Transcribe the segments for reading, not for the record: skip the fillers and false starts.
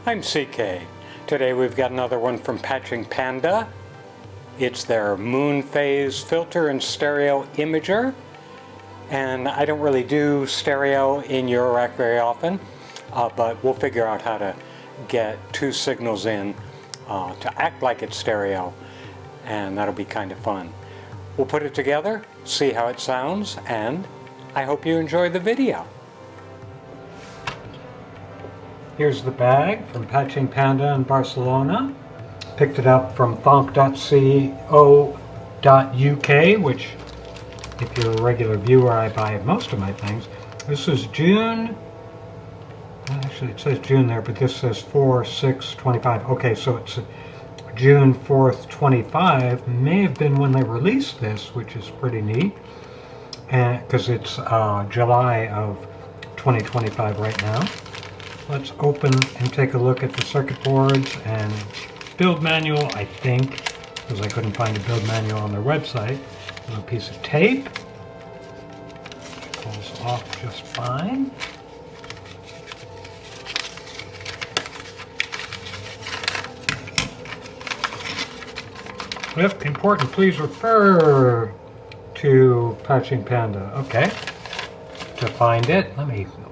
I'm CK. Today we've got another one from Patching Panda. It's their Moon Phase filter and stereo imager. And I don't really do stereo in eurorack very often, but we'll figure out how to get two signals in to act like it's stereo, and that'll be kind of fun. We'll put it together, see how it sounds, and I hope you enjoy the video. Here's the bag from Patching Panda in Barcelona. Picked it up from thonk.co.uk, which, if you're a regular viewer, I buy most of my things. This is June, actually it says June there, but this says 4/6/25. Okay, so it's June 4th, 25. May have been when they released this, which is pretty neat, because it's July of 2025 right now. Let's open and take a look at the circuit boards and build manual, I think, because I couldn't find a build manual on their website. A little piece of tape. Pulls off just fine. If important, please refer to Patching Panda. Okay. To find it,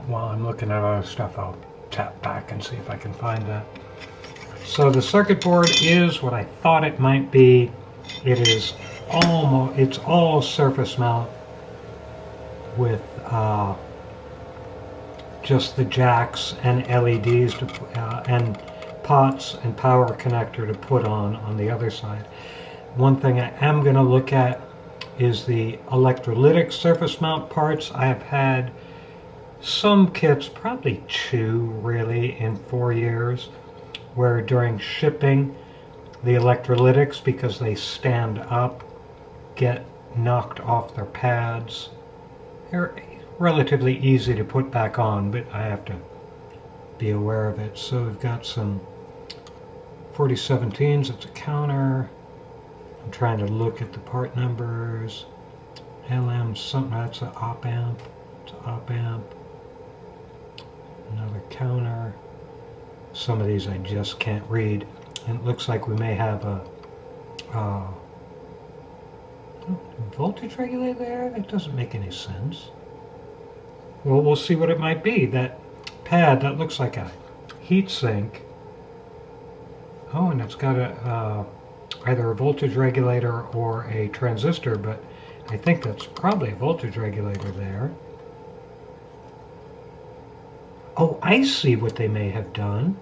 while I'm looking at other stuff, I'll tap back and see if I can find that. So the circuit board is what I thought it might be. It's all surface mount with just the jacks and LEDs and pots and power connector to put on the other side. One thing I am going to look at is the electrolytic surface mount parts. I have had some kits, probably two really in 4 years, where during shipping the electrolytics, because they stand up, get knocked off their pads. They're relatively easy to put back on, but I have to be aware of it. So we've got some 4017s, it's a counter. I'm trying to look at the part numbers. LM something, that's an op amp. It's an op amp. Another counter. Some of these I just can't read. And it looks like we may have a voltage regulator there. That doesn't make any sense. Well, we'll see what it might be. That pad, that looks like a heat sink. Oh, and it's got either a voltage regulator or a transistor, but I think that's probably a voltage regulator there. Oh, I see what they may have done.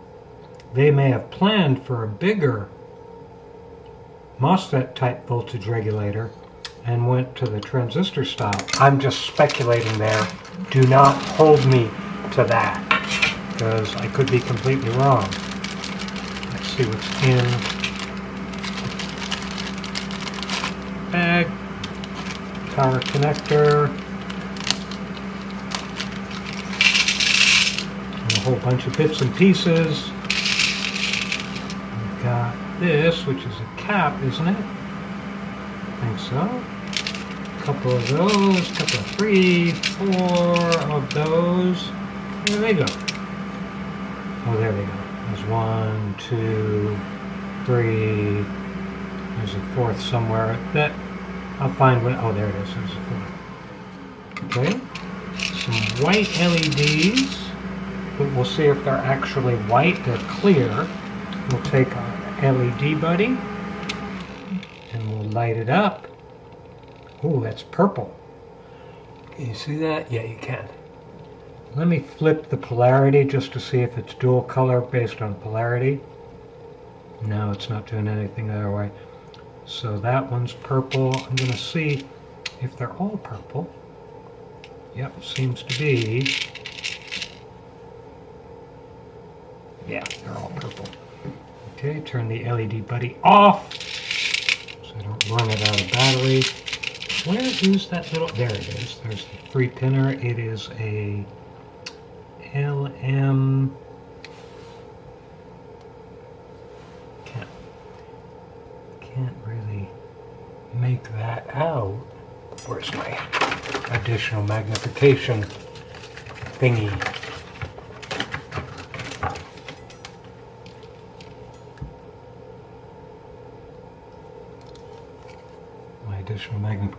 They may have planned for a bigger MOSFET type voltage regulator and went to the transistor style. I'm just speculating there. Do not hold me to that, because I could be completely wrong. Let's see what's in the bag. Power connector. A whole bunch of bits and pieces. We've got this, which is a cap, isn't it? I think so. A couple of those, couple of 3, 4 of those. There they go. Oh, there they go. There's 1, 2, 3. There's a fourth somewhere. That I'll find what. Oh, there it is. There's a fourth. Okay. Some white LEDs. But we'll see if they're actually white. They're clear. We'll take our LED buddy and we'll light it up. Oh, that's purple. Can you see that? Yeah, you can. Let me flip the polarity just to see if it's dual color based on polarity. No, it's not doing anything the other way. So that one's purple. I'm going to see if they're all purple. Yep, seems to be. Yeah, they're all purple. Okay, turn the LED buddy off so I don't run it out of battery. Where is that little... There it is. There's the 3-pinner. It is a LM... Can't really make that out. Where's my additional magnification thingy?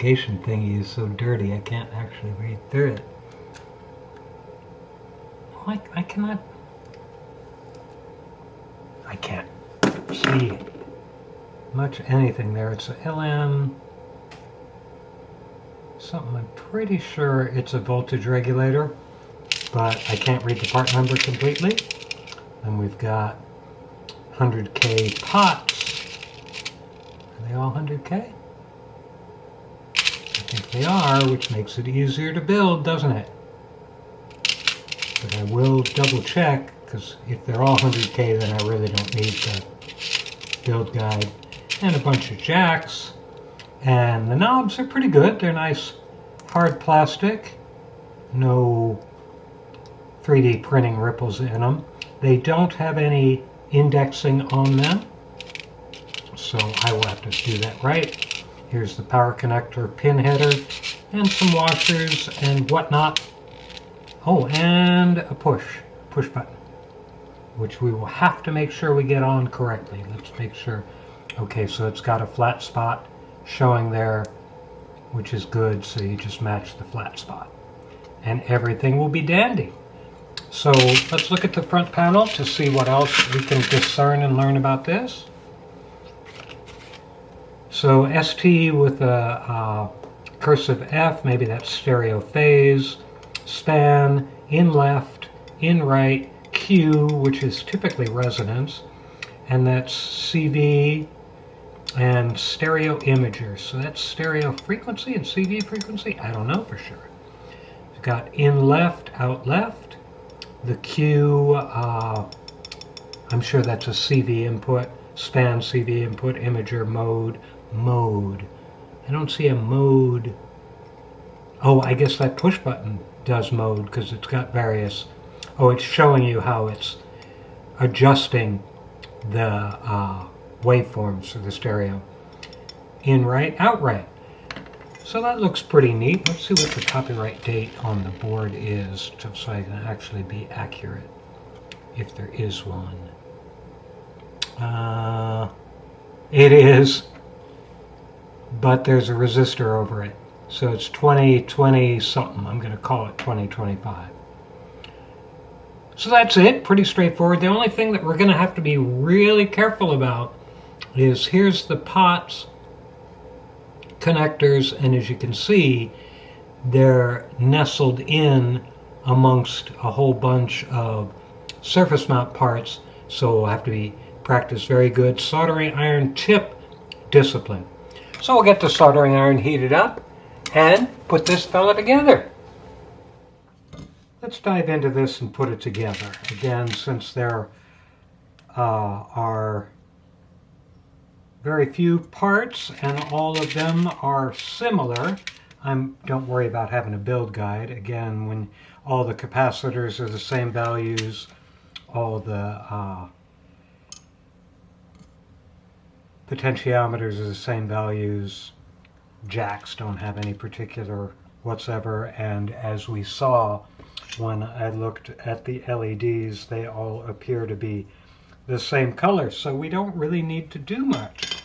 notification thingy is so dirty I can't actually read through it. Oh, I can't see much anything there. It's a LM something. I'm pretty sure it's a voltage regulator, but I can't read the part number completely. And we've got 100K pots. Are they all 100K? I think they are, which makes it easier to build, doesn't it? But I will double check, because if they're all 100K, then I really don't need the build guide. And a bunch of jacks. And the knobs are pretty good. They're nice hard plastic. No 3D printing ripples in them. They don't have any indexing on them, so I will have to do that right. Here's the power connector pin header and some washers and whatnot. Oh, and a push button, which we will have to make sure we get on correctly. Let's make sure. Okay, so it's got a flat spot showing there, which is good, so you just match the flat spot and everything will be dandy. So let's look at the front panel to see what else we can discern and learn about this. So ST with a cursive F, maybe that's stereo phase, span, in left, in right, Q, which is typically resonance, and that's CV and stereo imager. So that's stereo frequency and CV frequency? I don't know for sure. We've got in left, out left. The Q, I'm sure that's a CV input, span CV input, imager, mode. I don't see a mode. Oh, I guess that push button does mode because it's got various. Oh, it's showing you how it's adjusting the waveforms for the stereo. In right, out right. So that looks pretty neat. Let's see what the copyright date on the board is, so I can actually be accurate, if there is one. It is, but there's a resistor over it. So it's 2020 something. I'm going to call it 2025. So that's it. Pretty straightforward. The only thing that we're going to have to be really careful about is here's the pots connectors, and as you can see, they're nestled in amongst a whole bunch of surface mount parts, so we'll have to be practice very good soldering iron tip discipline. So we'll get the soldering iron heated up and put this fella together. Let's dive into this and put it together. Again, since there are very few parts and all of them are similar, don't worry about having a build guide. Again, when all the capacitors are the same values, all the potentiometers are the same values, jacks don't have any particular whatsoever, and as we saw when I looked at the LEDs, they all appear to be the same color, so we don't really need to do much.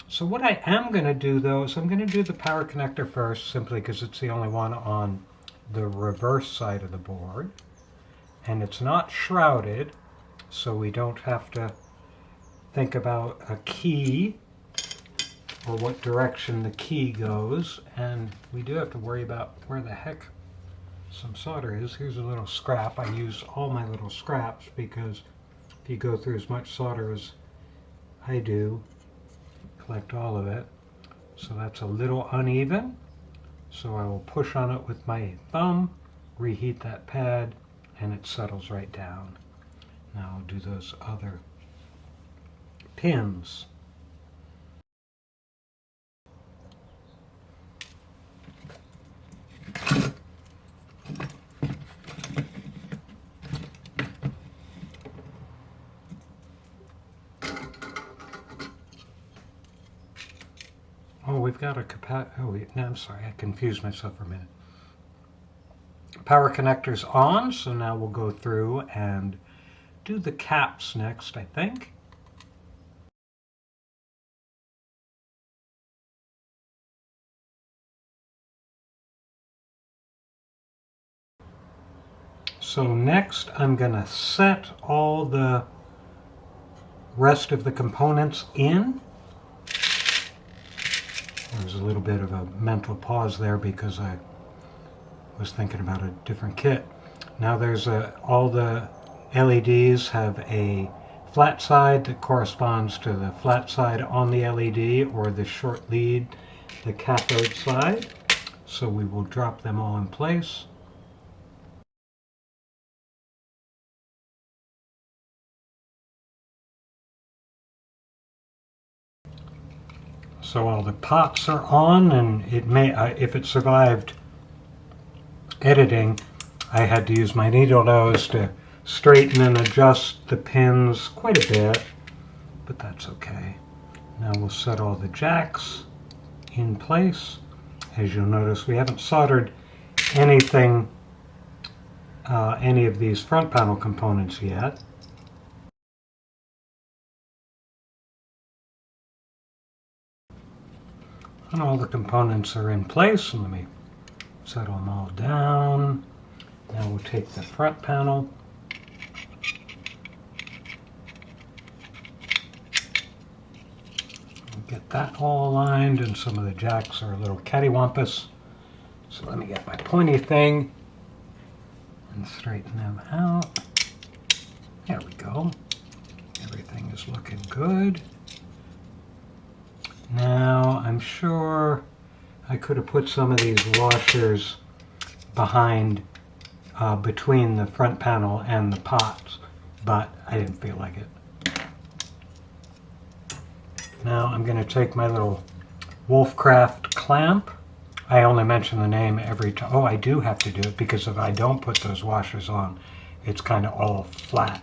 So what I am going to do though is I'm going to do the power connector first, simply because it's the only one on the reverse side of the board, and it's not shrouded, so we don't have to think about a key or what direction the key goes, and we do have to worry about where the heck some solder is. Here's a little scrap. I use all my little scraps because if you go through as much solder as I do, collect all of it. So that's a little uneven. So I will push on it with my thumb, reheat that pad, and it settles right down. Now I'll do those other pins. Oh, we've got a no, I'm sorry, I confused myself for a minute. Power connector's on, so now we'll go through and do the caps next, I think. So next I'm going to set all the rest of the components in. There's a little bit of a mental pause there because I was thinking about a different kit. Now there's all the LEDs have a flat side that corresponds to the flat side on the LED, or the short lead, the cathode side. So we will drop them all in place. So all the pots are on, and it may, if it survived editing, I had to use my needle nose to straighten and adjust the pins quite a bit, but that's okay. Now we'll set all the jacks in place. As you'll notice, we haven't soldered anything, any of these front panel components yet. And all the components are in place. And let me settle them all down. Now we'll take the front panel. Get that all aligned, and some of the jacks are a little cattywampus. So let me get my pointy thing and straighten them out. There we go. Everything is looking good. Now I'm sure I could have put some of these washers behind, between the front panel and the pots, but I didn't feel like it. Now I'm going to take my little Wolfcraft clamp. I only mention the name every time. Oh, I do have to do it because if I don't put those washers on, it's kind of all flat.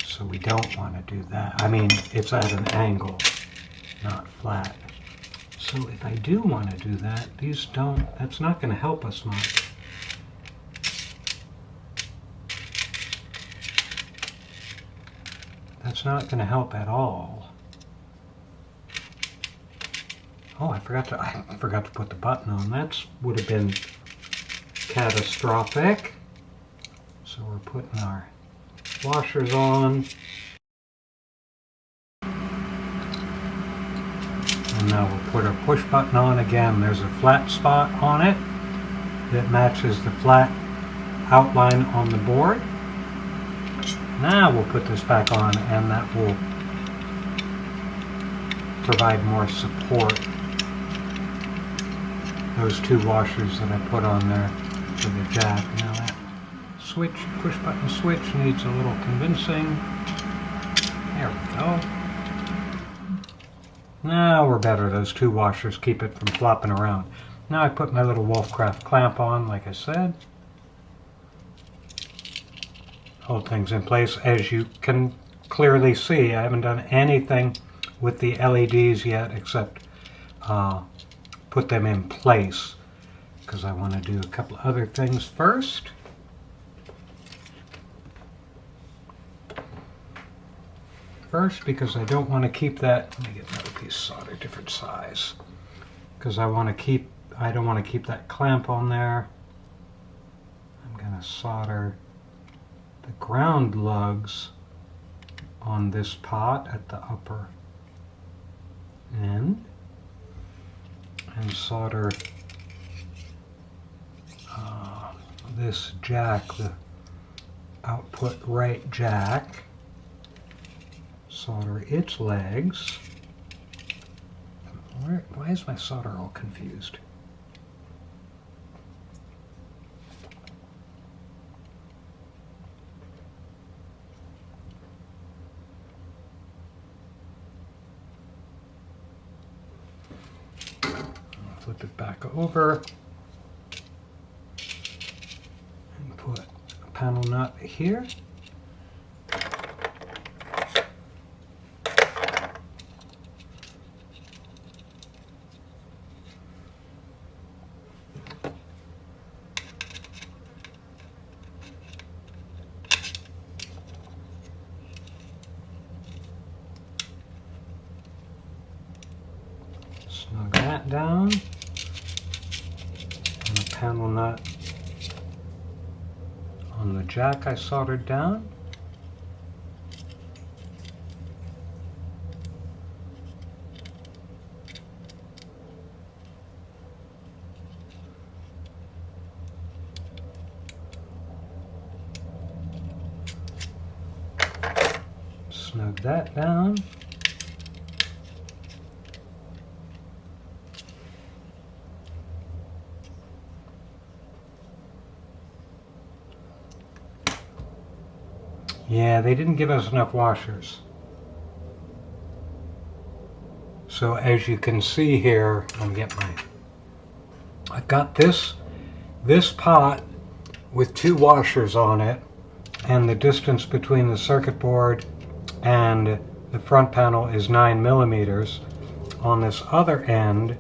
So we don't want to do that. I mean, it's at an angle, not flat. So if I do want to do that, these don't, that's not going to help us much. That's not going to help at all. Oh, I forgot to put the button on. That would have been catastrophic. So we're putting our washers on. And now we'll put our push button on again. There's a flat spot on it that matches the flat outline on the board. Now we'll put this back on, and that will provide more support. Those two washers that I put on there for the jack. Now that switch, push button switch, needs a little convincing. There we go. Now we're better. Those two washers keep it from flopping around. Now I put my little Wolfcraft clamp on, like I said. Hold things in place. As you can clearly see, I haven't done anything with the LEDs yet except put them in place, because I want to do a couple other things first. Because I don't want to keep that, let me get another piece of solder, different size, because I don't want to keep that clamp on there. I'm going to solder the ground lugs on this pot at the upper end, and solder this jack, the output right jack, solder its legs. Why is my solder all confused? Flip it back over and put a panel nut here. Snug that down. And a panel nut on the jack I soldered down. Snug that down. Yeah, they didn't give us enough washers. So as you can see here, I've got this pot with 2 washers on it, and the distance between the circuit board and the front panel is 9 millimeters. On this other end,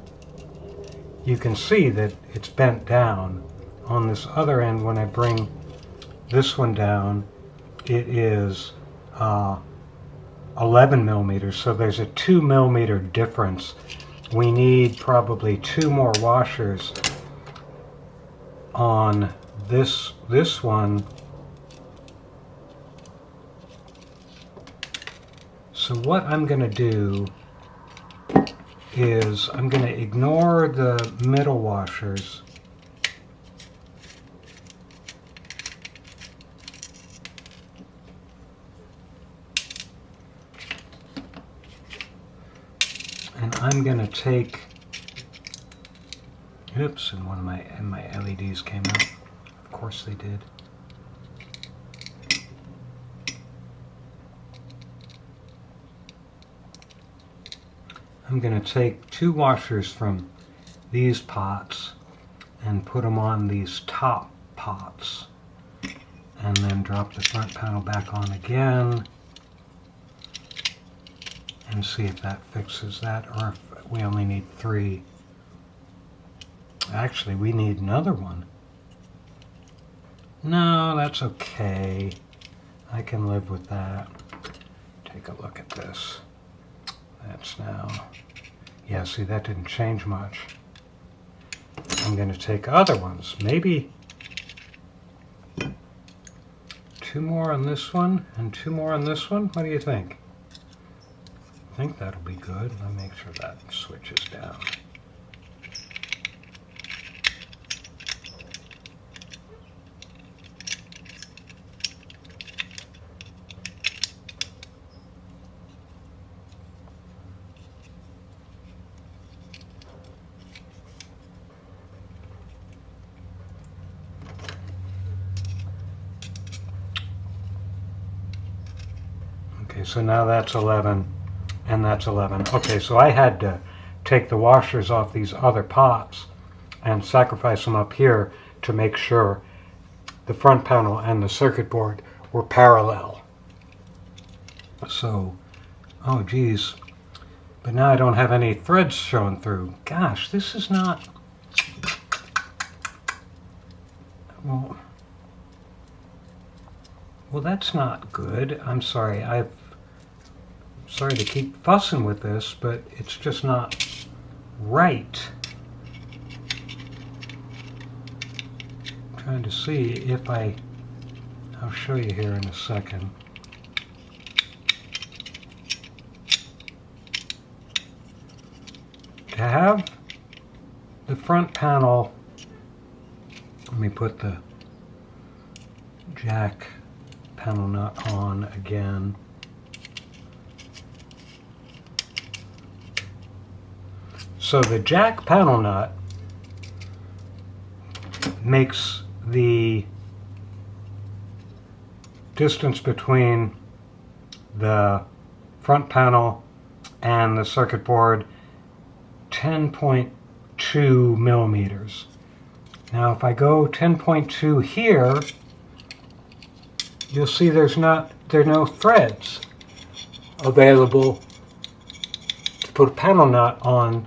you can see that it's bent down. On this other end, when I bring this one down, it is 11 millimeters, so there's a 2 millimeter difference. We need probably 2 more washers on this one. So what I'm going to do is I'm going to ignore the middle washers. And I'm going to take, oops, and my LEDs came out. Of course they did. I'm going to take 2 washers from these pots and put them on these top pots, and then drop the front panel back on again and see if that fixes that, or if we only need 3. Actually, we need another one. No, that's okay. I can live with that. Take a look at this. That's now, yeah, see, that didn't change much. I'm going to take other ones. Maybe 2 more on this one and 2 more on this one. What do you think? I think that'll be good. Let me make sure that switches down. Okay, so now that's 11. And that's 11. Okay, so I had to take the washers off these other pots and sacrifice them up here to make sure the front panel and the circuit board were parallel. So, oh geez, but now I don't have any threads showing through. Gosh, this is not, well that's not good. I'm sorry, sorry to keep fussing with this, but it's just not right. I'm trying to see if I'll show you here in a second. To have the front panel, let me put the jack panel nut on again. So the jack panel nut makes the distance between the front panel and the circuit board 10.2 millimeters. Now if I go 10.2 here, you'll see there are no threads available to put a panel nut on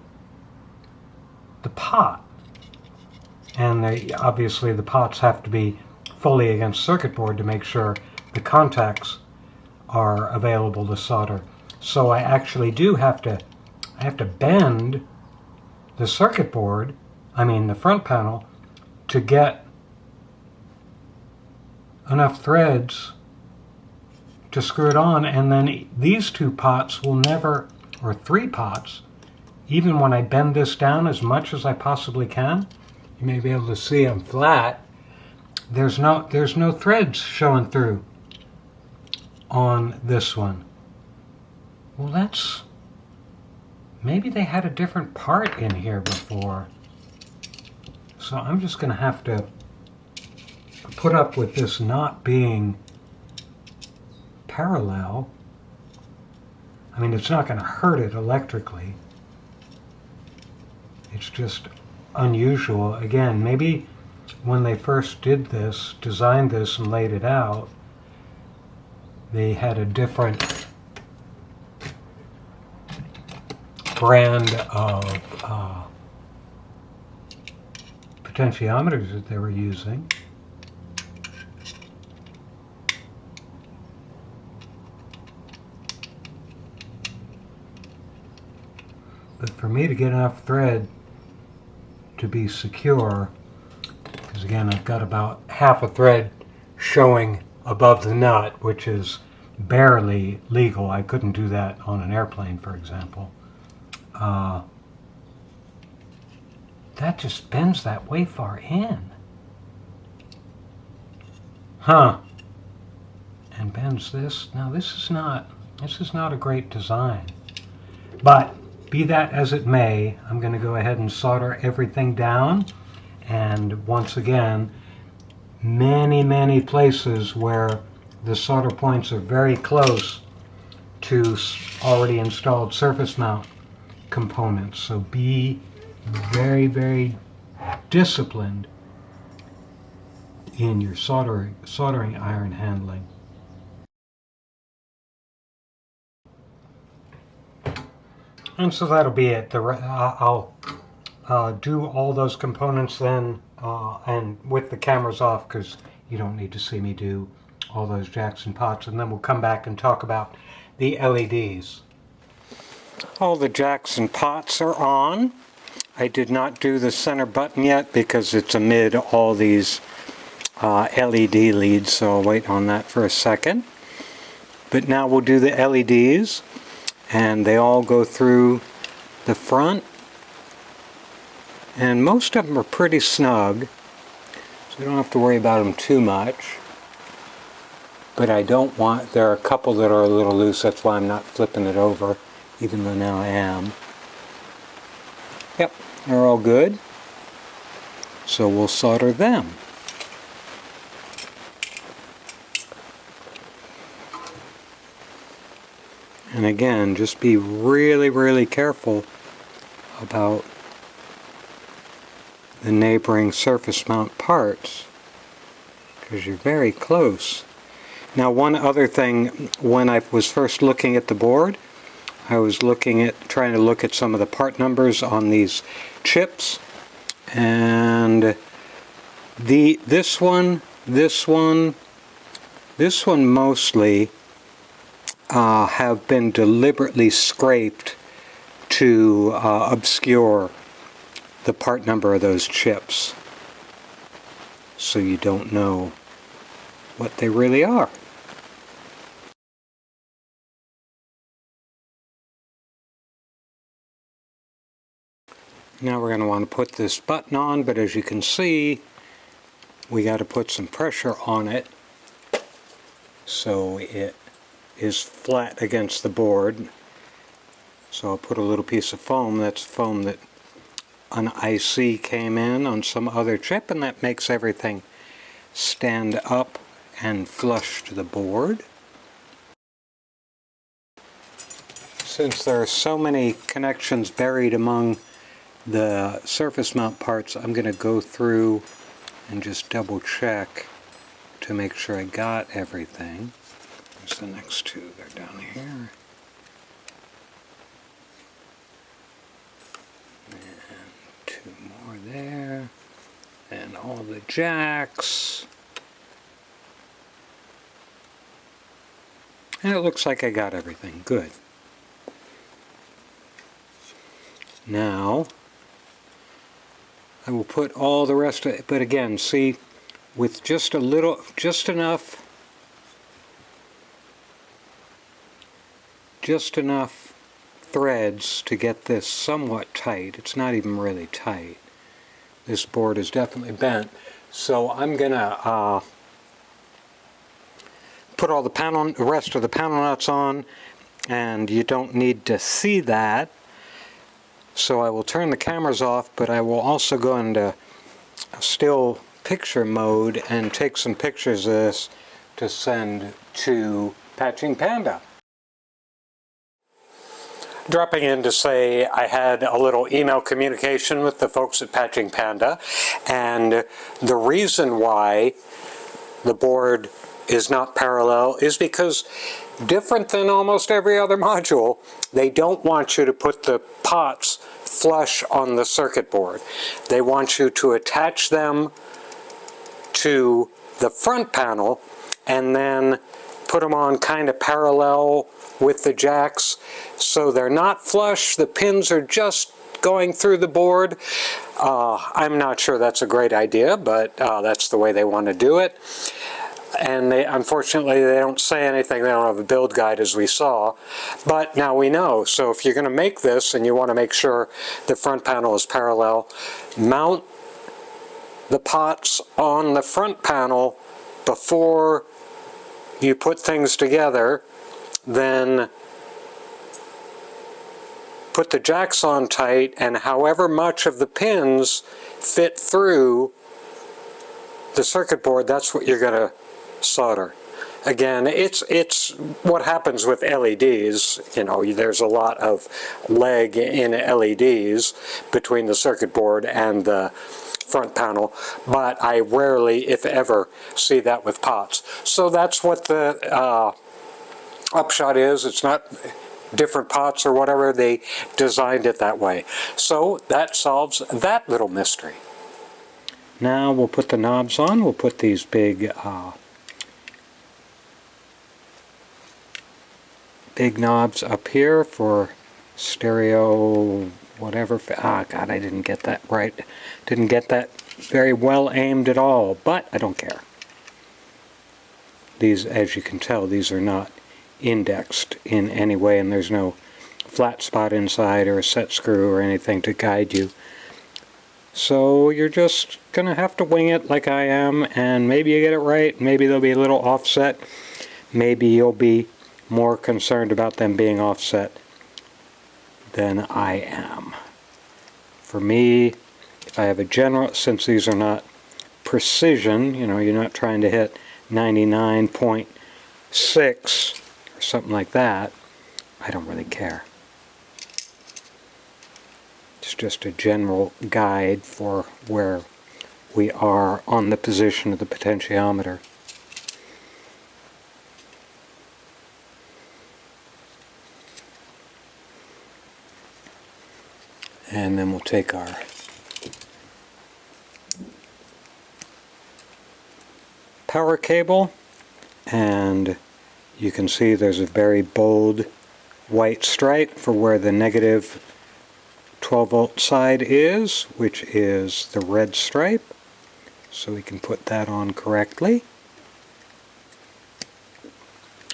the pot. And obviously the pots have to be fully against circuit board to make sure the contacts are available to solder. So I actually do have to bend the circuit board, the front panel, to get enough threads to screw it on, and then these two pots will never, or three pots, even when I bend this down as much as I possibly can, you may be able to see them flat, there's no threads showing through on this one. Well, that's, maybe they had a different part in here before. So I'm just going to have to put up with this not being parallel. I mean, it's not going to hurt it electrically. It's just unusual. Again, maybe when they first did this, designed this and laid it out, they had a different brand of potentiometers that they were using. But for me to get enough thread to be secure, because again I've got about half a thread showing above the nut, which is barely legal. I couldn't do that on an airplane, for example. That just bends that way far in. Huh. And bends this. Now this is not a great design. But be that as it may, I'm going to go ahead and solder everything down. And once again, many places where the solder points are very close to already installed surface mount components. So be very disciplined in your soldering iron handling. And so that'll be it. I'll do all those components then, and with the cameras off, because you don't need to see me do all those jacks and pots, and then we'll come back and talk about the LEDs. All the jacks and pots are on. I did not do the center button yet because it's amid all these LED leads, so I'll wait on that for a second. But now we'll do the LEDs, and they all go through the front, and most of them are pretty snug, so you don't have to worry about them too much. But there are a couple that are a little loose, that's why I'm not flipping it over, even though now I am. Yep, they're all good. So we'll solder them. And again, just be really careful about the neighboring surface mount parts, because you're very close. Now, one other thing, when I was first looking at the board, I was trying to look at some of the part numbers on these chips, and this one mostly have been deliberately scraped to obscure the part number of those chips, so you don't know what they really are. Now we're going to want to put this button on, but as you can see, we got to put some pressure on it so it is flat against the board. So I'll put a little piece of foam. That's foam that an IC came in on some other chip, and that makes everything stand up and flush to the board. Since there are so many connections buried among the surface mount parts, I'm going to go through and just double check to make sure I got everything. There's the next two, they're down here. And two more there. And all the jacks. And it looks like I got everything. Good. Now, I will put all the rest of it, but again, see, with just enough threads to get this somewhat tight. It's not even really tight. This board is definitely bent. So I'm gonna put all the rest of the panel nuts on, and you don't need to see that. So I will turn the cameras off, but I will also go into still picture mode and take some pictures of this to send to Patching Panda. Dropping in to say I had a little email communication with the folks at Patching Panda, and the reason why the board is not parallel is because, different than almost every other module, they don't want you to put the pots flush on the circuit board. They want you to attach them to the front panel and then put them on kind of parallel with the jacks, so they're not flush, the pins are just going through the board. I'm not sure that's a great idea, but that's the way they want to do it. And unfortunately they don't say anything, they don't have a build guide as we saw, but now we know. So if you're going to make this and you want to make sure the front panel is parallel, mount the pots on the front panel before you put things together, then put the jacks on tight, and however much of the pins fit through the circuit board, that's what you're going to solder. Again, it's what happens with LEDs. You know, there's a lot of leg in LEDs between the circuit board and the front panel, but I rarely, if ever, see that with pots. So that's what the upshot is. It's not different pots or whatever, they designed it that way. So that solves that little mystery. Now we'll put the knobs on. We'll put these big knobs up here for stereo whatever. God, I didn't get that right. Didn't get that very well aimed at all, but I don't care. These, as you can tell, these are not indexed in any way, and there's no flat spot inside or a set screw or anything to guide you. So you're just gonna have to wing it like I am, and maybe you get it right, maybe they'll be a little offset, maybe you'll be more concerned about them being offset than I am. For me, if I have a general, since these are not precision, you know, you're not trying to hit 99.6 or something like that, I don't really care. It's just a general guide for where we are on the position of the potentiometer. And then we'll take our power cable, and you can see there's a very bold white stripe for where the negative 12-volt side is, which is the red stripe. So we can put that on correctly.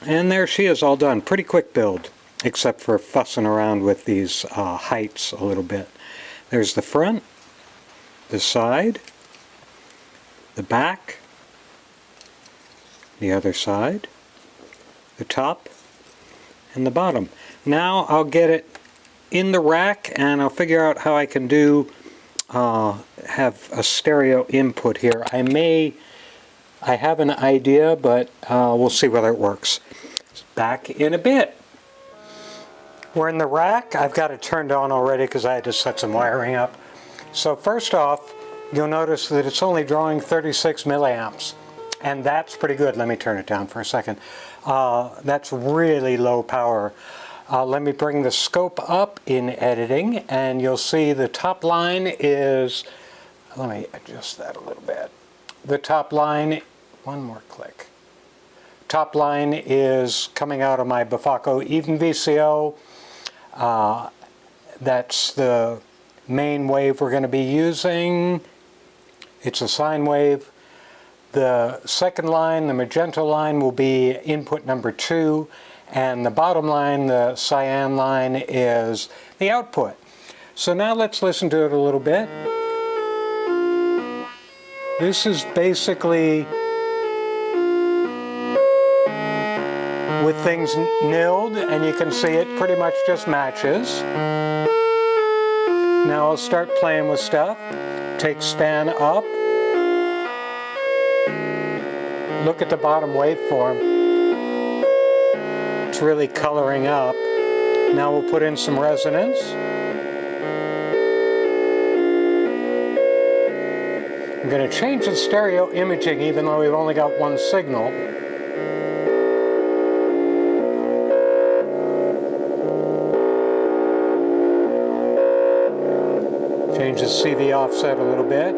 And there she is, all done. Pretty quick build, except for fussing around with these heights a little bit. There's the front, the side, the back, the other side, the top, and the bottom. Now I'll get it in the rack, and I'll figure out how I can do have a stereo input here. I have an idea, but we'll see whether it works. Back in a bit. We're in the rack. I've got it turned on already because I had to set some wiring up. So first off, you'll notice that it's only drawing 36 milliamps, and that's pretty good. Let me turn it down for a second. That's really low power. Let me bring the scope up in editing, and you'll see the top line is, let me adjust that a little bit. The top line, one more click. Top line is coming out of my Bafaco Even VCO. That's the main wave we're going to be using. It's a sine wave. The second line, the magenta line, will be input number 2, and the bottom line, the cyan line, is the output. So now let's listen to it a little bit. This is basically with things nilled, and you can see it pretty much just matches. Now I'll start playing with stuff. Take span up. Look at the bottom waveform. It's really coloring up. Now we'll put in some resonance. I'm going to change the stereo imaging even though we've only got one signal. Change the CV offset a little bit.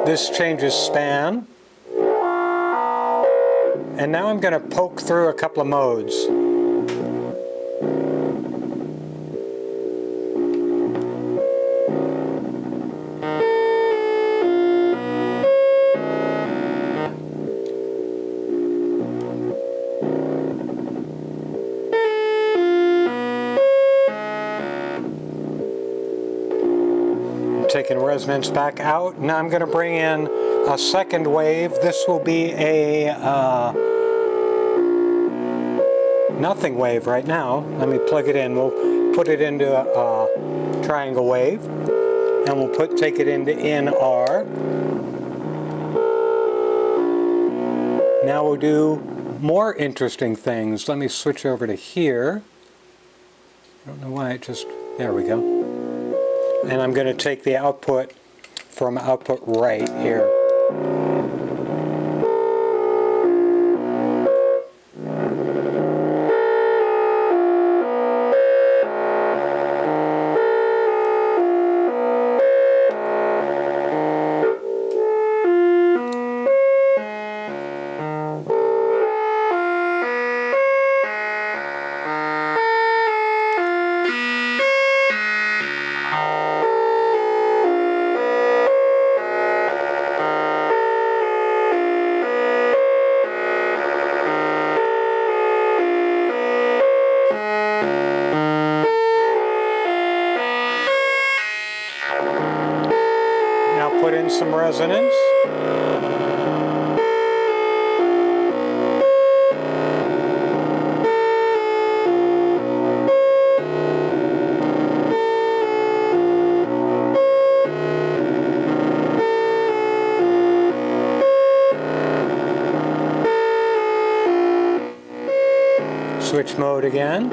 This changes span. And now I'm going to poke through a couple of modes. Taking resonance back out. Now I'm going to bring in a second wave. This will be a nothing wave right now. Let me plug it in. We'll put it into a triangle wave, and we'll take it into NR. Now we'll do more interesting things. Let me switch over to here. I don't know why it just, there we go. And I'm going to take the output from output right here. Put in some resonance. Switch mode again.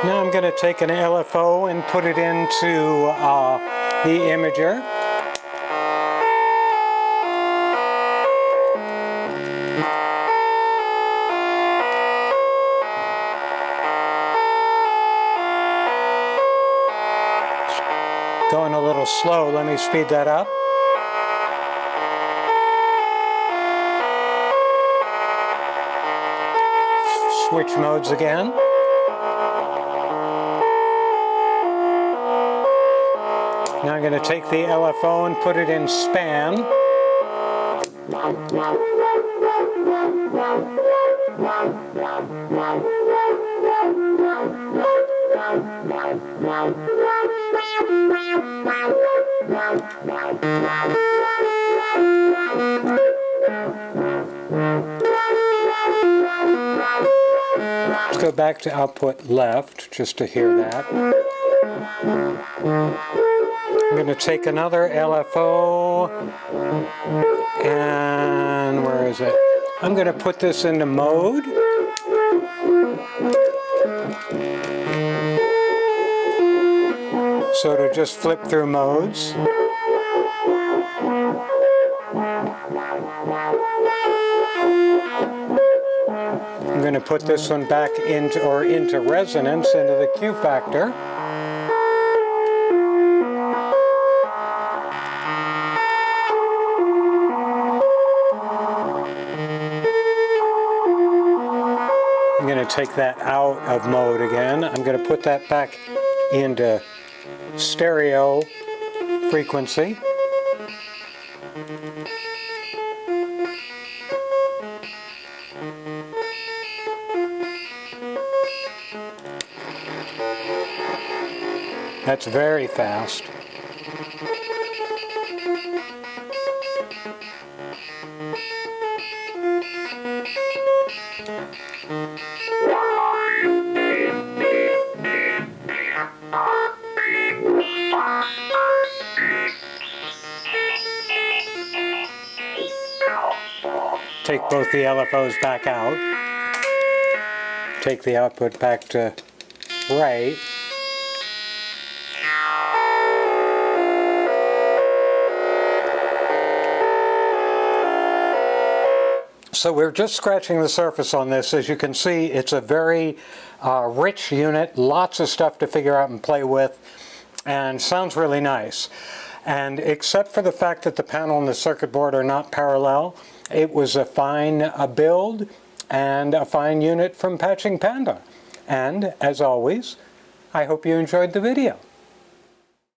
Now I'm going to take an LFO and put it into the imager. Going a little slow, let me speed that up. Switch modes again. Now I'm going to take the LFO and put it in span. Let's go back to output left just to hear that. I'm going to take another LFO, and where is it? I'm going to put this into mode. So to just flip through modes. I'm going to put this one back into resonance, into the Q factor. I'm going to take that out of mode again. I'm going to put that back into stereo frequency. That's very fast. Take both the LFOs back out. Take the output back to right. So we're just scratching the surface on this. As you can see, it's a very rich unit, lots of stuff to figure out and play with, and sounds really nice. And except for the fact that the panel and the circuit board are not parallel, it was a fine build and a fine unit from Patching Panda. And as always, I hope you enjoyed the video.